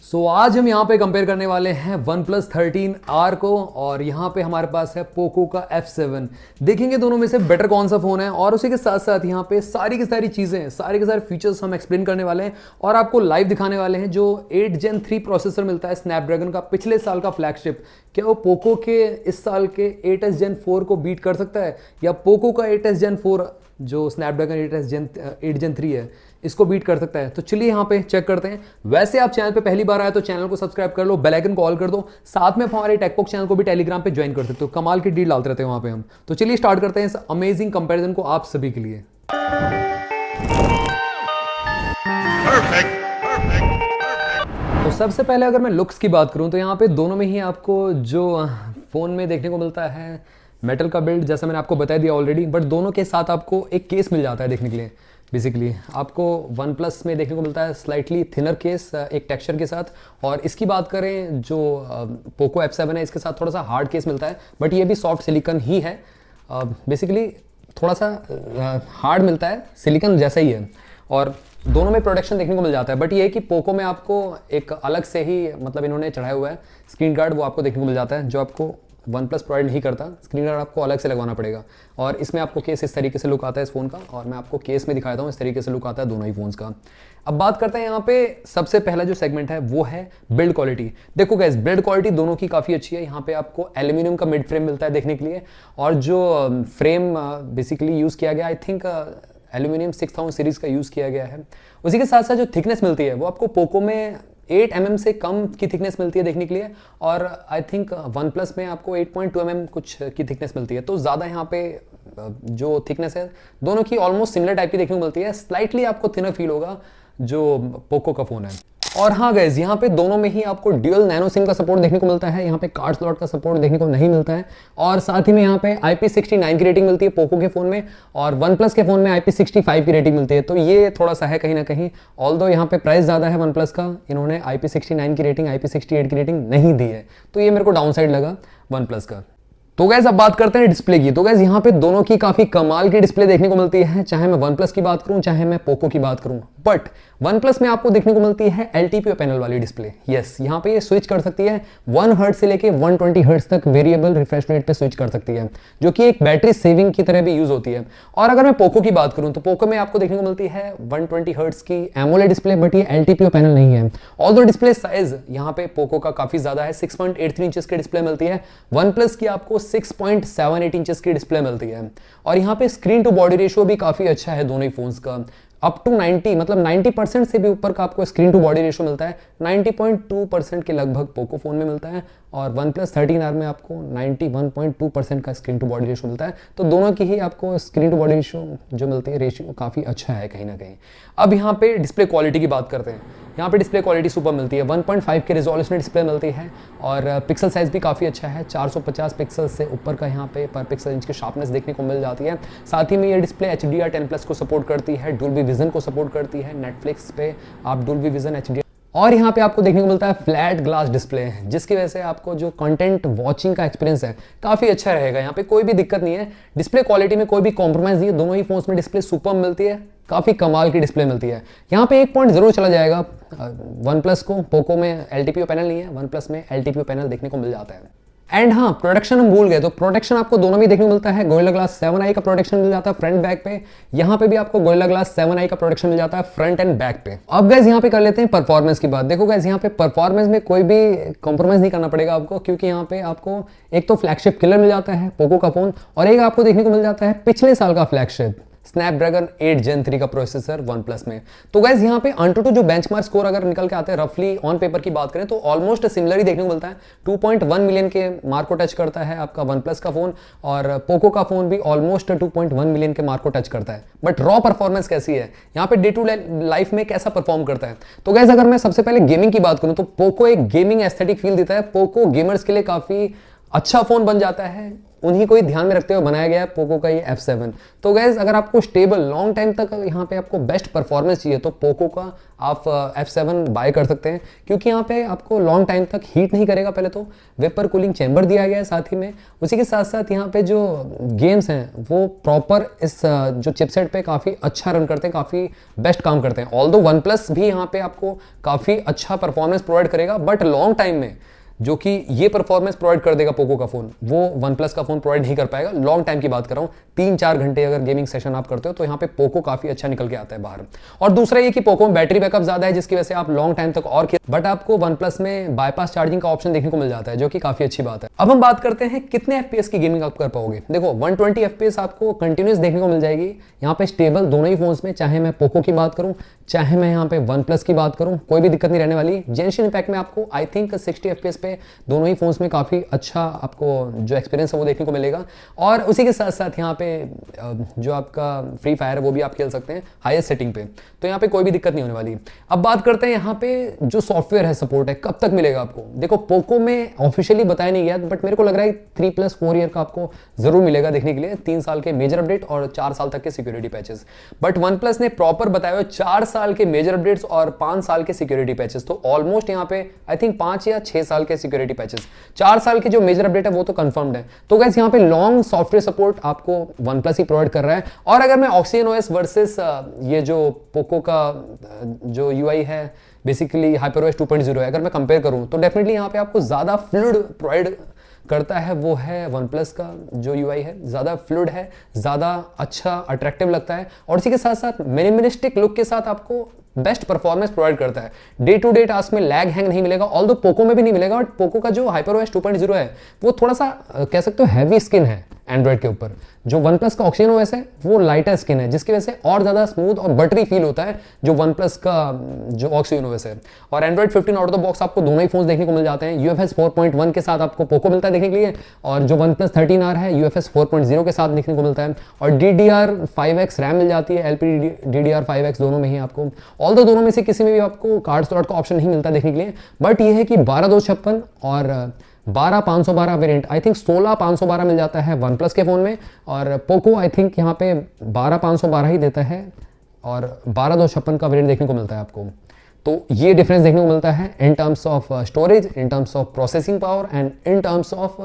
आज हम यहाँ पे कंपेयर करने वाले हैं OnePlus 13R को और यहाँ पे हमारे पास है पोको का F7। देखेंगे दोनों में से बेटर कौन सा फ़ोन है और उसी के साथ साथ यहाँ पे सारी की सारी चीज़ें, सारे के सारे फीचर्स हम एक्सप्लेन करने वाले हैं और आपको लाइव दिखाने वाले हैं। जो 8 Gen 3 प्रोसेसर मिलता है स्नैपड्रैगन का, पिछले साल का फ्लैगशिप, क्या वो पोको के इस साल के 8s Gen 4 को बीट कर सकता है, या पोको का 8s Gen 4 जो स्नैपड्रैगन 8 Gen 3 है इसको बीट कर सकता है? तो चलिए यहाँ पे चेक करते हैं। वैसे आप चैनल पे पहली बार आए तो चैनल को सब्सक्राइब कर लो, बेल आइकन को ऑल कर दो, साथ में हमारे टेकपॉक चैनल को भी टेलीग्राम पे ज्वाइन कर सकते हो। कमाल की डील डालते रहते हैं वहाँ पे हम। तो चलिए स्टार्ट करते हैं इस अमेजिंग कंपैरिजन को आप सभी के लिए। तो सबसे पहले अगर मैं लुक्स की बात करूँ तो यहाँ पे दोनों में ही आपको जो फ़ोन में देखने को मिलता है मेटल का बिल्ड, जैसा मैंने आपको बता दिया ऑलरेडी, बट दोनों के साथ आपको एक केस मिल जाता है देखने के लिए। बेसिकली आपको वन प्लस में देखने को मिलता है स्लाइटली थिनर केस एक टेक्सचर के साथ, और इसकी बात करें जो पोको F7 है इसके साथ थोड़ा सा हार्ड केस मिलता है, बट ये भी सॉफ्ट सिलिकॉन ही है। बेसिकली थोड़ा सा हार्ड मिलता है, सिलिकॉन जैसा ही है, और दोनों में प्रोटेक्शन देखने को मिल जाता है। बट ये है कि पोको में आपको एक अलग से ही मतलब इन्होंने चढ़ाया हुआ है स्क्रीन गार्ड, वो आपको देखने को मिल जाता है जो आपको वन प्लस प्रोवाइड नहीं करता। स्क्रीन गार्ड आपको अलग से लगवाना पड़ेगा, और इसमें आपको केस इस तरीके से लुक आता है इस फ़ोन का, और मैं आपको केस में दिखाता हूँ इस तरीके से लुक आता है दोनों ही फ़ोन्स का। अब बात करते हैं यहाँ पे सबसे पहला जो सेगमेंट है वो है बिल्ड क्वालिटी। देखो गाइस, बिल्ड क्वालिटी दोनों की काफ़ी अच्छी है। यहाँ पे आपको एल्यूमिनियम का मिड फ्रेम मिलता है देखने के लिए, और जो फ्रेम बेसिकली यूज़ किया गया, आई थिंक एल्यूमिनियम 6000 सीरीज़ का यूज़ किया गया है। उसी के साथ साथ जो थिकनेस मिलती है वो आपको पोको में 8 mm से कम की थिकनेस मिलती है देखने के लिए, और आई थिंक वन प्लस में आपको 8.2 mm कुछ की थिकनेस मिलती है। तो ज़्यादा यहाँ पे जो थिकनेस है दोनों की ऑलमोस्ट सिमिलर टाइप की देखने को मिलती है। स्लाइटली आपको थिनर फील होगा जो पोको का फ़ोन है। और हाँ गाइज, यहाँ पे दोनों में ही आपको ड्यूअल नैनो सिम का सपोर्ट देखने को मिलता है। यहाँ पे कार्ड स्लॉट का सपोर्ट देखने को नहीं मिलता है, और साथ ही में यहाँ पे IP69 की रेटिंग मिलती है पोको के फ़ोन में, और वन प्लस के फ़ोन में IP65 की रेटिंग मिलती है। तो ये थोड़ा सा है कहीं ना कहीं, ऑल्दो यहाँ पे प्राइस ज़्यादा है वन प्लस का, इन्होंने IP69 की रेटिंग IP68 की रेटिंग नहीं दी है, तो ये मेरे को डाउन साइड लगा वन प्लस का। तो गैस अब बात करते हैं डिस्प्ले की। तो गैस यहाँ पे दोनों की काफ़ी कमाल की डिस्प्ले देखने को मिलती है, चाहे मैं वन प्लस की बात करूँ चाहे मैं पोको की बात करूँ। बट वन प्लस में आपको देखने को मिलती है LTPO पैनल वाली डिस्प्ले। यस, यहाँ पे ये स्विच कर सकती है 1 हर्ट्ज से लेके 120 हर्ट्ज तक वेरिएबल रिफ्रेश रेट पे स्विच कर सकती है, जो कि एक बैटरी सेविंग की तरह भी यूज होती है। और अगर मैं पोको की बात करूँ तो पोको में आपको देखने को मिलती है 120 हर्ट्ज की एमोलेड डिस्प्ले, बट ये LTPO पैनल नहीं है। ऑल्दो डिस्प्ले साइज यहाँ पे पोको का काफी ज्यादा है, 6.83 इंचेस की डिस्प्ले मिलती है। वन प्लस की आपको 6.78 इंचेस की डिस्प्ले मिलती है, और यहाँ पे स्क्रीन टू बॉडी रेशियो भी काफी अच्छा है दोनों ही फोन्स का, अप टू 90 मतलब 90% से भी ऊपर का आपको स्क्रीन टू बॉडी रेशियो मिलता है। 90.2% के लगभग पोको फोन में मिलता है, और OnePlus 13R में आपको 91.2% का स्क्रीन टू बॉडी रेशियो मिलता है। तो दोनों की ही आपको स्क्रीन टू बॉडी रेशियो जो मिलती है, रेशियो काफ़ी अच्छा है कहीं ना कहीं। अब यहाँ पे डिस्प्ले क्वालिटी की बात करते हैं। यहाँ पे डिस्प्ले क्वालिटी सुपर मिलती है, 1.5 के रिजोल्यूशन डिस्प्ले मिलती है, और पिक्सल साइज भी काफ़ी अच्छा है, 450 पिक्सल से ऊपर का यहाँ पे पर पिक्सल इंच की शार्पनेस देखने को मिल जाती है। साथ ही में ये डिस्प्ले HDR10+ को सपोर्ट करती है, डोल्बी विजन को सपोर्ट करती है। नेटफ्लिक्स पे आप डोल्बी विजन HDR, और यहाँ पे आपको देखने को मिलता है फ्लैट ग्लास डिस्प्ले, जिसकी वजह से आपको जो कंटेंट वॉचिंग का एक्सपीरियंस है काफ़ी अच्छा रहेगा। यहाँ पे कोई भी दिक्कत नहीं है, डिस्प्ले क्वालिटी में कोई भी कॉम्प्रोमाइज़ नहीं है। दोनों ही फोन्स में डिस्प्ले सुपर मिलती है, काफ़ी कमाल की डिस्प्ले मिलती है। यहाँ पे एक पॉइंट जरूर चला जाएगा वन प्लस को, पोको में LTPO पैनल नहीं है, वन प्लस में LTPO पैनल देखने को मिल जाता है। एंड हाँ, प्रोटेक्शन हम भूल गए, तो प्रोटेक्शन आपको दोनों में देखने को मिलता है। गोरिल्ला ग्लास 7i का प्रोटेक्शन मिल जाता है फ्रंट बैक पे, यहाँ पे भी आपको गोरिल्ला ग्लास 7i का प्रोटेक्शन मिल जाता है फ्रंट एंड बैक पे। अब गाइस यहाँ पे कर लेते हैं परफॉर्मेंस की बात। देखो गाइस, यहाँ पे परफॉर्मेंस में कोई भी कॉम्प्रोमाइज नहीं करना पड़ेगा आपको, क्योंकि यहाँ पे आपको एक तो फ्लैगशिप किलर मिल जाता है पोको का फोन, और एक आपको देखने को मिल जाता है पिछले साल का फ्लैगशिप स्नैपड्रैगन 8 Gen 3 का प्रोसेसर वन प्लस में। तो गाइस यहाँ पे AnTuTu जो बेंचमार्क स्कोर अगर निकल के आते हैं रफली ऑन पेपर की बात करें तो ऑलमोस्ट सिमिलर ही देखने को मिलता है। 2.1 मिलियन के मार्क को टच करता है आपका वन प्लस का फोन, और पोको का फोन भी ऑलमोस्ट 2.1 मिलियन के मार्क को टच करता है। बट रॉ परफॉर्मेंस कैसी है, यहाँ पे डे टू लाइफ में कैसा परफॉर्म करता है? तो गाइस अगर मैं सबसे पहले गेमिंग की बात करूँ तो पोको एक गेमिंग एस्थेटिक फील देता है। पोको गेमर्स के लिए काफी अच्छा फ़ोन बन जाता है, उन्हीं को ही ध्यान में रखते हुए बनाया गया है पोको का ये F7। तो गैस अगर आपको स्टेबल लॉन्ग टाइम तक यहाँ पे आपको बेस्ट परफॉर्मेंस चाहिए तो पोको का आप F7 बाय कर सकते हैं, क्योंकि यहाँ पे आपको लॉन्ग टाइम तक हीट नहीं करेगा। पहले तो वेपर कूलिंग चैम्बर दिया गया है साथ ही में, उसी के साथ साथ यहाँ पे जो गेम्स हैं वो प्रॉपर इस जो चिपसेट पे काफ़ी अच्छा रन करते हैं, काफ़ी बेस्ट काम करते हैं। ऑल्दो वन प्लस भी यहाँ पे आपको काफ़ी अच्छा परफॉर्मेंस प्रोवाइड करेगा, बट लॉन्ग टाइम में जो कि ये परफॉर्मेंस प्रोवाइड कर देगा पोको का फोन, वो वन प्लस का फोन प्रोवाइड नहीं कर पाएगा। लॉन्ग टाइम की बात कर रहा हूँ, 3-4 घंटे अगर गेमिंग सेशन आप करते हो तो यहाँ पे पोको काफी अच्छा निकल के आता है बाहर। और दूसरा ये कि पोको में बैटरी बैकअप ज्यादा है, जिसकी वजह से आप लॉन्ग टाइम तक और बट आपको वन प्लस में बाईपास चार्जिंग का ऑप्शन देखने को मिल जाता है, जो कि काफी अच्छी बात है। अब हम बात करते हैं कितने FPS की गेमिंग आप कर पाओगे। देखो 120 FPS आपको कंटिन्यूस देखने को मिल जाएगी यहाँ पे स्टेबल दोनों ही फोन्स में, चाहे मैं पोको की बात करूँ चाहे मैं यहाँ पे वन प्लस की बात करूँ, कोई भी दिक्कत नहीं रहने वाली। जेनशिन इम्पैक्ट में आपको आई थिंक 60 FPS पे दोनों ही फोन्स में काफ़ी अच्छा आपको जो एक्सपीरियंस है वो देखने को मिलेगा। और उसी के साथ साथ यहाँ पे जो आपका फ्री फायर है वो भी आप खेल सकते हैं हाईएस्ट सेटिंग पे, तो यहाँ पे कोई भी दिक्कत नहीं होने वाली। अब बात करते हैं यहाँ पे जो सॉफ्टवेयर है सपोर्ट है कब तक मिलेगा आपको। देखो पोको में ऑफिशियली बताया नहीं गया, बट मेरे को लग रहा है 3+4 ईयर का आपको जरूर मिलेगा देखने के लिए, 3 साल के मेजर अपडेट और 4 साल तक के security patches. But one plus ने प्रॉपर बताया हुआ 4 साल के मेजर अपडेट्स और 5 साल के सिक्योरिटी पैचेस, तो ऑलमोस्ट यहाँ पे आई थिंक 5 या 6 साल के सिक्योरिटी पैचेस, 4 साल के जो मेजर अपडेट है वो तो कंफर्म्ड है। तो गाइस यहाँ पे लॉन्ग सॉफ्टवेयर सपोर्ट आपको वन प्लस ही प्रोवाइड कर रहा है। और अगर मैं ऑक्सीजन ओएस वर्सेस ये जो पोको का जो यूआई है बेसिकली HyperOS 2.0 है, अगर मैं कंपेयर करूं तो डेफिनेटली यहाँ पे आपको ज़्यादा फ्लूइड प्रोवाइड करता है वो है वन प्लस का जो यूआई है, ज़्यादा फ्लूइड है, ज़्यादा अच्छा अट्रैक्टिव लगता है, और इसी के साथ साथ मिनिमलिस्टिक लुक के साथ आपको बेस्ट परफॉर्मेंस प्रोवाइड करता है। डे टू डे टास्क में लैग हैंग नहीं मिलेगा, ऑल्दो पोको में भी नहीं मिलेगा, बट पोको का जो HyperOS 2.0 है वो थोड़ा सा कह सकते हो हैवी स्किन है एंड्रॉइड के ऊपर। जो वन प्लस का ऑक्सीजन ओएस है वो लाइटर स्किन है, जिसकी वजह से और ज़्यादा स्मूथ और बटरी फील होता है जो वन प्लस का जो ऑक्सीजन ओएस है। और Android 15 out of the box आपको दोनों ही फोन देखने को मिल जाते हैं। UFS 4.1 के साथ आपको पोको मिलता है देखने के लिए, और जो वन प्लस 13R है UFS 4.0 के साथ देखने को मिलता है। और DDR5X रैम मिल जाती है, LPD DDR5X दोनों में ही आपको। ऑल्दो दोनों में से किसी में भी आपको कार्ड स्लॉट का ऑप्शन नहीं मिलता देखने के लिए, बट ये है कि 12/256 और 12/512 वेरिएंट, आई थिंक 16/512 मिल जाता है वन प्लस के फ़ोन में, और पोको आई थिंक यहाँ पे 12/512 ही देता है और 12/256 का वेरिएंट देखने को मिलता है आपको। तो ये डिफरेंस देखने को मिलता है in terms of storage, in terms of processing power and in terms of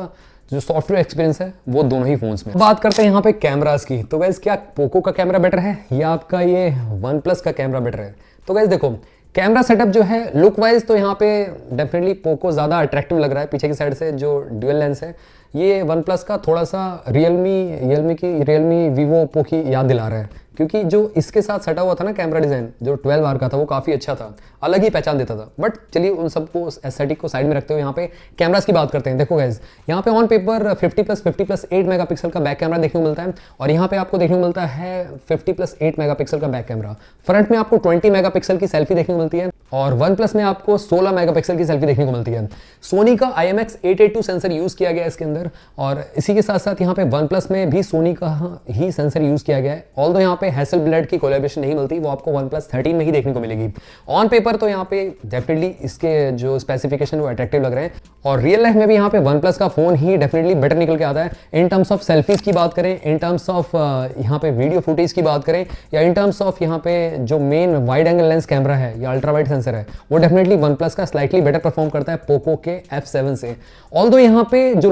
जो सॉफ्टवेयर एक्सपीरियंस है वो दोनों ही फोन्स में। बात करते हैं यहाँ पे कैमरास की, तो गाइस क्या पोको का कैमरा बेटर है या आपका ये वन प्लस का कैमरा बेटर है। तो गाइस देखो कैमरा सेटअप जो है लुक वाइज तो यहाँ पे डेफिनेटली पोको ज़्यादा अट्रैक्टिव लग रहा है। पीछे की साइड से जो ड्यूअल लेंस है ये वन प्लस का थोड़ा सा रियलमी वीवो ओप्पो की याद दिला रहा है, क्योंकि जो इसके साथ सटा हुआ था ना कैमरा डिज़ाइन जो 12R का था वो काफ़ी अच्छा था, अलग ही पहचान देता था। बट चलिए उन सबको एस्थेटिक को साइड में रखते हुए यहाँ पे कैमरास की बात करते हैं। देखो गाइज यहाँ पे ऑन पेपर 50+50+8 मेगापिक्सल का बैक कैमरा देखने को मिलता है, और यहाँ पे आपको देखने को मिलता है 50+8 मेगापिक्सल का बैक कैमरा। फ्रंट में आपको 20 मेगापिक्सल की सेल्फी देखने को मिलती है, और वन प्लस में आपको 16 मेगापिक्सल की सेल्फी देखने को मिलती है। सोनी का IMX882 सेंसर यूज़ किया गया है इसके अंदर, और इसी के साथ साथ यहाँ पे वन प्लस में भी सोनी का ही सेंसर यूज़ किया गया है। ऑल्दो यहाँ पे हैसेलब्लड की कोलैबोरेशन नहीं मिलती, वो आपको वन प्लस 13 में ही देखने को मिलेगी। ऑन पेपर तो यहाँ पे डेफिनेटली इसके जो स्पेसिफिकेशन वो अट्रैक्टिव लग रहे हैं, और रियल लाइफ में भी यहाँ पे वन प्लस का फोन ही डेफिनेटली बेटर निकल के आता है। इन टर्म्स ऑफ सेल्फीज की बात करें, इन टर्म्स ऑफ यहाँ पे वीडियो फुटेज की बात करें, या इन टर्म्स ऑफ यहाँ पे जो main wide angle lens camera है या अल्ट्रा वाइड सेंसर है, वो डेफिनेटली वन प्लस का स्लाइटली बेटर परफॉर्म करता है पोको के F7 से। ऑल्दो यहाँ पे जो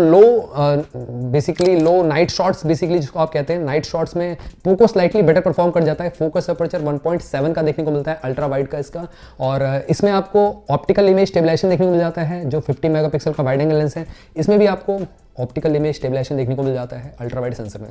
लो नाइट शॉट्स बेसिकली जिसको आप कहते हैं नाइट शॉट्स में पोको स्लाइटली बेटर परफॉर्म कर जाता है। फोकस अपर्चर 1.7 का देखने को मिलता है अल्ट्रा वाइड का इसका, और इसमें आपको ऑप्टिकल इमेज स्टेबलाइजेशन देखने को मिल जाता है। जो 50 मेगापिक्सल का वाइड एंगल लेंस है इसमें भी आपको ऑप्टिकल इमेज स्टेबलाइजेशन देखने को मिल जाता है अल्ट्रा वाइड सेंसर में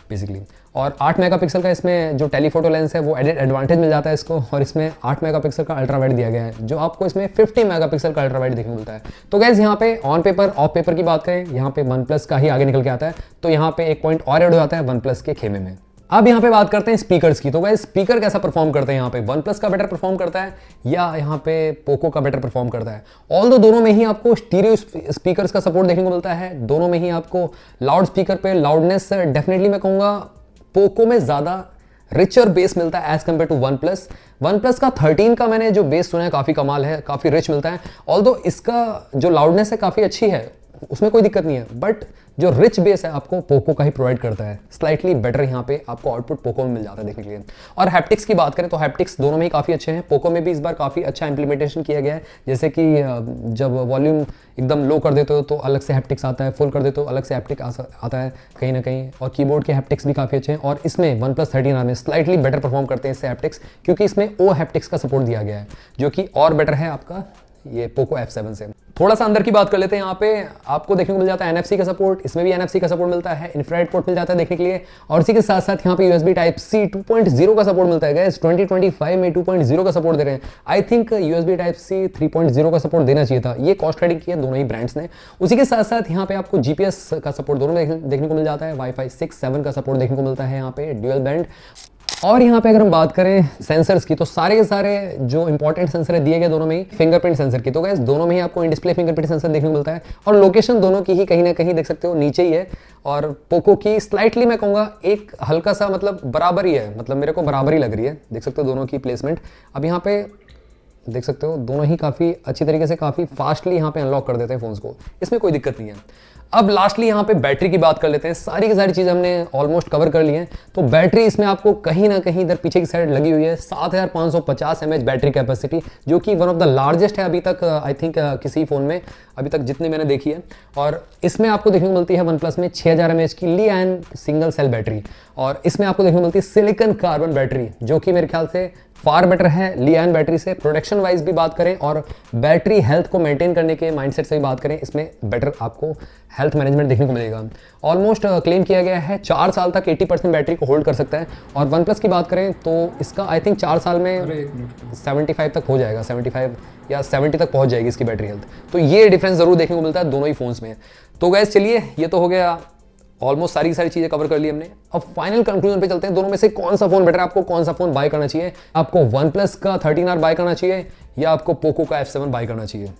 बेसिकली। और 8 मेगापिक्सल का इसमें जो टेलीफोटो लेंस है वो एडेड एडवांटेज मिल जाता है इसको, और इसमें 8 मेगापिक्सल का अल्ट्रा वाइड दिया गया है, जो आपको इसमें 50 मेगापिक्सल का अल्ट्रा वाइड देखने को मिलता है। तो गाइस यहाँ पे ऑन पेपर ऑफ पेपर की बात करें, यहाँ पे वन प्लस का ही आगे निकल के आता है, तो यहाँ पे एक पॉइंट और ऐड हो जाता है वन प्लस के खेमे में। अब यहाँ पे बात करते हैं स्पीकर्स की, तो गाइस स्पीकर कैसा परफॉर्म करते हैं यहाँ पे, वन प्लस का बेटर परफॉर्म करता है या यहाँ पे पोको का बेटर परफॉर्म करता है। ऑल्दो दोनों में ही आपको स्टीरियो स्पीकर्स का सपोर्ट देखने को मिलता है, दोनों में ही आपको लाउड स्पीकर पे लाउडनेस डेफिनेटली मैं कहूँगा पोको में ज़्यादा रिचर बेस मिलता है as compared to OnePlus. OnePlus का 13 का मैंने जो बेस सुना है काफ़ी कमाल है, काफ़ी रिच मिलता है। ऑल्दो इसका जो लाउडनेस है काफ़ी अच्छी है, उसमें कोई दिक्कत नहीं है, बट जो रिच बेस है आपको पोको का ही प्रोवाइड करता है। स्लाइटली बेटर यहाँ पे आपको आउटपुट पोको में मिल जाता है देखने के लिए। और हैप्टिक्स की बात करें तो हैप्टिक्स दोनों में ही काफ़ी अच्छे हैं। पोको में भी इस बार काफ़ी अच्छा इंप्लीमेंटेशन किया गया है, जैसे कि जब वॉल्यूम एकदम लो कर देते हो तो अलग से हैप्टिक्स आता है, फुल कर देते हो अलग से हैप्टिक आता है कहीं ना कहीं। और कीबोर्ड के हैप्टिक्स भी काफ़ी अच्छे हैं, और इसमें OnePlus 13R में स्लाइटली बेटर परफॉर्म करते हैं इससे हैप्टिक्स, क्योंकि इसमें ओ हैप्टिक्स का सपोर्ट दिया गया है, जो कि और बेटर है आपका ये पोको F7 से। थोड़ा सा अंदर की बात कर लेते हैं। यहाँ पे आपको देखने को मिल जाता है NFC का सपोर्ट, इसमें भी NFC का सपोर्ट मिलता है, इंफ्रारेड पोर्ट मिल जाता है देखने के लिए, और इसी के साथ साथ यहाँ पे USB Type-C 2.0 का सपोर्ट मिलता है। गाइस 2025 में 2.0 का सपोर्ट दे रहे हैं। आई थिंक USB Type-C 3.0 का सपोर्ट देना चाहिए था। ये कॉस्ट कटिंग की है दोनों ही ब्रांड्स ने। उसी के साथ साथ यहाँ पे आपको GPS का सपोर्ट दोनों में देखने को मिल जाता है। Wi-Fi 6-7 का सपोर्ट देखने को मिलता है यहाँ पे, ड्यूअल बैंड। और यहाँ पे अगर हम बात करें सेंसर्स की, तो सारे के सारे जो इंपॉर्टेंट सेंसर है दिए गए दोनों में ही। फिंगरप्रिंट सेंसर की तो गाइस दोनों में ही आपको इन डिस्प्ले फिंगरप्रिंट सेंसर देखने को मिलता है, और लोकेशन दोनों की ही कहीं ना कहीं देख सकते हो नीचे ही है। और पोको की स्लाइटली मैं कहूँगा एक हल्का सा मतलब बराबर ही है, मतलब मेरे को बराबर ही लग रही है। देख सकते हो दोनों की प्लेसमेंट। अब यहाँ पे देख सकते हो दोनों ही काफ़ी अच्छी तरीके से काफ़ी फास्टली यहाँ पे अनलॉक कर देते हैं फोन्स को, इसमें कोई दिक्कत नहीं है। अब लास्टली यहाँ पे बैटरी की बात कर लेते हैं। सारी की सारी चीज़ हमने ऑलमोस्ट कवर कर ली है। तो बैटरी इसमें आपको कहीं ना कहीं इधर पीछे की साइड लगी हुई है 7550 mAh बैटरी कैपेसिटी, जो कि वन ऑफ द लार्जेस्ट है अभी तक आई थिंक किसी फ़ोन में अभी तक जितनी मैंने देखी है। और इसमें आपको देखने को मिलती है OnePlus में 6000 mAh की ली एंड सिंगल सेल बैटरी, और इसमें आपको देखने को मिलती है सिलिकॉन कार्बन बैटरी, जो कि मेरे ख्याल से फार बेटर है ली एंड बैटरी से। प्रोडक्शन वाइज भी बात करें और बैटरी हेल्थ को मेंटेन करने के माइंडसेट से भी बात करें, इसमें बेटर आपको हेल्थ मैनेजमेंट देखने को मिलेगा। ऑलमोस्ट क्लेम किया गया है 4 साल तक 80% बैटरी को होल्ड कर सकता है। और OnePlus की बात करें तो इसका आई थिंक 4 साल में 75 तक हो जाएगा, 75 या 70 तक पहुंच जाएगी इसकी बैटरी हेल्थ। तो ये डिफरेंस जरूर देखने को मिलता है दोनों ही फोन्स में। तो गैस चलिए, ये तो हो गया ऑलमोस्ट सारी चीजें कवर कर ली हमने। अब फाइनल कंक्लूजन पे चलते हैं, दोनों में से कौन सा फोन बेटर है, आपको कौन सा फोन बाय करना चाहिए। आपको OnePlus का 13R बाय करना चाहिए या आपको पोको का F7 बाय करना चाहिए।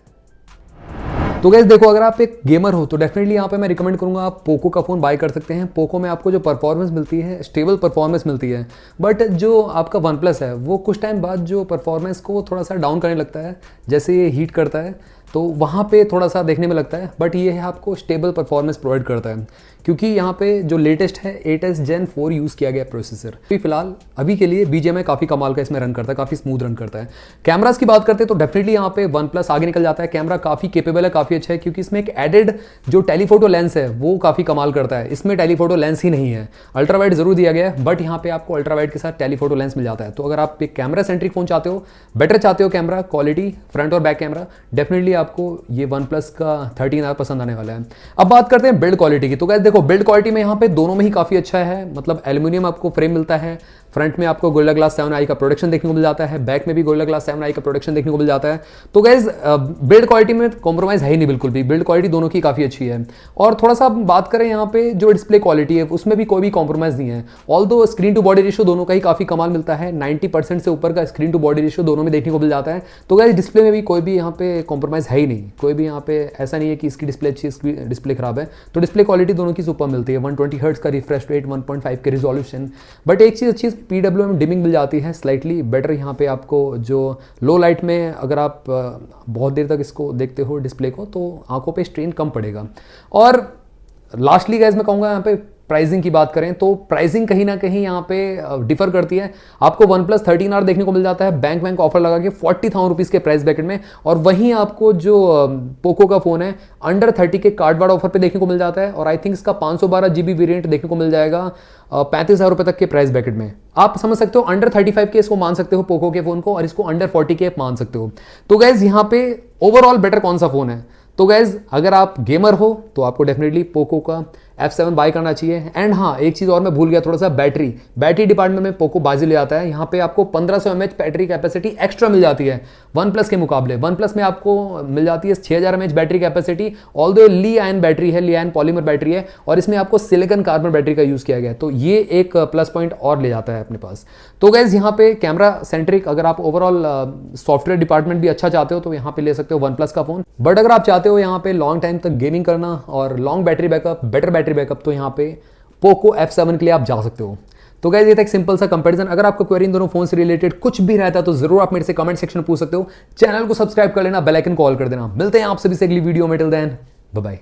तो गाइस देखो, अगर आप एक गेमर हो तो डेफिनेटली यहाँ पे मैं रिकमेंड करूंगा आप पोको का फ़ोन बाय कर सकते हैं। पोको में आपको जो परफॉर्मेंस मिलती है, स्टेबल परफॉर्मेंस मिलती है, बट जो आपका OnePlus है वो कुछ टाइम बाद जो परफॉर्मेंस को थोड़ा सा डाउन करने लगता है, जैसे ये हीट करता है तो वहाँ पे थोड़ा सा देखने में लगता है। बट ये है आपको स्टेबल परफॉर्मेंस प्रोवाइड करता है, क्योंकि यहाँ पे जो लेटेस्ट है 8s Gen 4 यूज़ किया गया प्रोसेसर। फिलहाल अभी के लिए BGMI काफ़ी कमाल का इसमें रन करता है, काफ़ी स्मूथ रन करता है। कैमरास की बात करते हैं तो डेफिनेटली यहाँ पे OnePlus आगे निकल जाता है। कैमरा काफ़ी केपेबल है, काफ़ी अच्छा है, क्योंकि इसमें एक एडेड जो टेलीफोटो लेंस है वो काफ़ी कमाल करता है। इसमें टेलीफोटो लेंस ही नहीं है, अल्ट्रा वाइड जरूर दिया गया है, बट यहाँ पे आपको अल्ट्रा वाइड के साथ टेलीफोटो लेंस मिल जाता है। तो अगर आप एक कैमरा सेंट्रिक फोन चाहते हो, बेटर चाहते हो कैमरा क्वालिटी फ्रंट और बैक कैमरा, डेफिनेटली आपको ये OnePlus का 13R पसंद आने वाला है। अब बात करते हैं बिल्ड क्वालिटी की। तो गाइस देखो, बिल्ड क्वालिटी में यहाँ पे दोनों में ही काफी अच्छा है। मतलब एल्यूमिनियम आपको फ्रेम मिलता है, फ्रंट में आपको गोरिल्ला ग्लास 7i का प्रोडक्शन देखने को मिल जाता है, बैक में भी गोरिल्ला ग्लास 7i का प्रोडक्शन देखने को मिल जाता है। तो गाइस बिल्ड क्वालिटी में कॉम्प्रोमाइज है ही नहीं बिल्कुल भी, बिल्ड क्वालिटी दोनों की काफी अच्छी है। और थोड़ा सा बात करें यहाँ पे जो डिस्प्ले क्वालिटी है उसमें भी कोई भी कॉम्प्रोमाइज नहीं है। Although screen to body ratio दोनों का ही काफी कमाल मिलता है, 90% से ऊपर का स्क्रीन टू बॉडी रेशियो दोनों में देखने को मिल जाता है। तो गाइस डिस्प्ले में भी कोई भी यहाँ पे कॉम्प्रोमाइज है ही नहीं, कोई भी यहाँ पे ऐसा नहीं है कि इसकी डिस्प्ले अच्छी इसकी डिस्प्ले खराब है। तो डिस्प्ले क्वालिटी दोनों की सुपर मिलती है, 120 हर्ट्ज का रिफ्रेश रेट, 1.5 के रिजोल्यूशन। बट एक चीज़ अच्छी PWM डिमिंग मिल जाती है स्लाइटली बेटर। यहाँ पे आपको जो लो लाइट में अगर आप बहुत देर तक इसको देखते हो डिस्प्ले को, तो आंखों पे स्ट्रेन कम पड़ेगा। और लास्टली गाइस मैं कहूँगा यहाँ पे प्राइसिंग की बात करें तो प्राइसिंग कहीं ना कहीं यहाँ पे डिफर करती है। आपको OnePlus 13R देखने को मिल जाता है बैंक ऑफर लगा के 40,000 रुपीज़ के प्राइस ब्रैकेट में, और वहीं आपको जो पोको का फ़ोन है अंडर 30 के कार्ड वार्ड ऑफर पे देखने को मिल जाता है। और आई थिंक इसका 512 GB वेरिएंट देखने को मिल जाएगा 35,000 रुपये तक के प्राइस ब्रैकेट में। आप समझ सकते हो अंडर 35 के इसको मान सकते हो पोको के फ़ोन को, और इसको अंडर 40 के मान सकते हो। तो गाइज यहाँ पे ओवरऑल बेटर कौन सा फ़ोन है? तो गाइज अगर आप गेमर हो तो आपको डेफिनेटली पोको का F7 बाय करना चाहिए। एंड हाँ, एक चीज़ और मैं भूल गया, थोड़ा सा बैटरी डिपार्टमेंट में पोको बाजी ले आता है। यहाँ पे आपको 1500 mAh बैटरी कैपेसिटी एक्स्ट्रा मिल जाती है OnePlus के मुकाबले। OnePlus में आपको मिल जाती है 6000 mAh बैटरी कैपेसिटी, ऑल्दो ली आयन बैटरी है, ली आयन पॉलीमर बैटरी है, और इसमें आपको सिलिकॉन कार्बन बैटरी का यूज़ किया गया है। तो ये एक प्लस पॉइंट और ले जाता है अपने पास। तो गाइज यहाँ पे कैमरा सेंट्रिक, अगर आप ओवरऑल सॉफ्टवेयर डिपार्टमेंट भी अच्छा चाहते हो तो यहाँ पे ले सकते हो OnePlus का फोन। बट अगर आप चाहते हो यहाँ पे लॉन्ग टाइम तक गेमिंग करना और long battery backup, better battery backup, तो यहाँ पे पोको F7 के लिए आप जा सकते हो। तो गाइस ये था एक सिंपल सा कंपैरिजन। अगर आपको क्वेरी इन दोनों फोन से रिलेटेड कुछ भी रहता है तो जरूर आप मेरे से कमेंट सेक्शन में पूछ सकते हो। चैनल को सब्सक्राइब कर लेना, बेल आइकन कॉल कर देना। मिलते हैं आप सभी से अगली वीडियो में। Till then bye bye.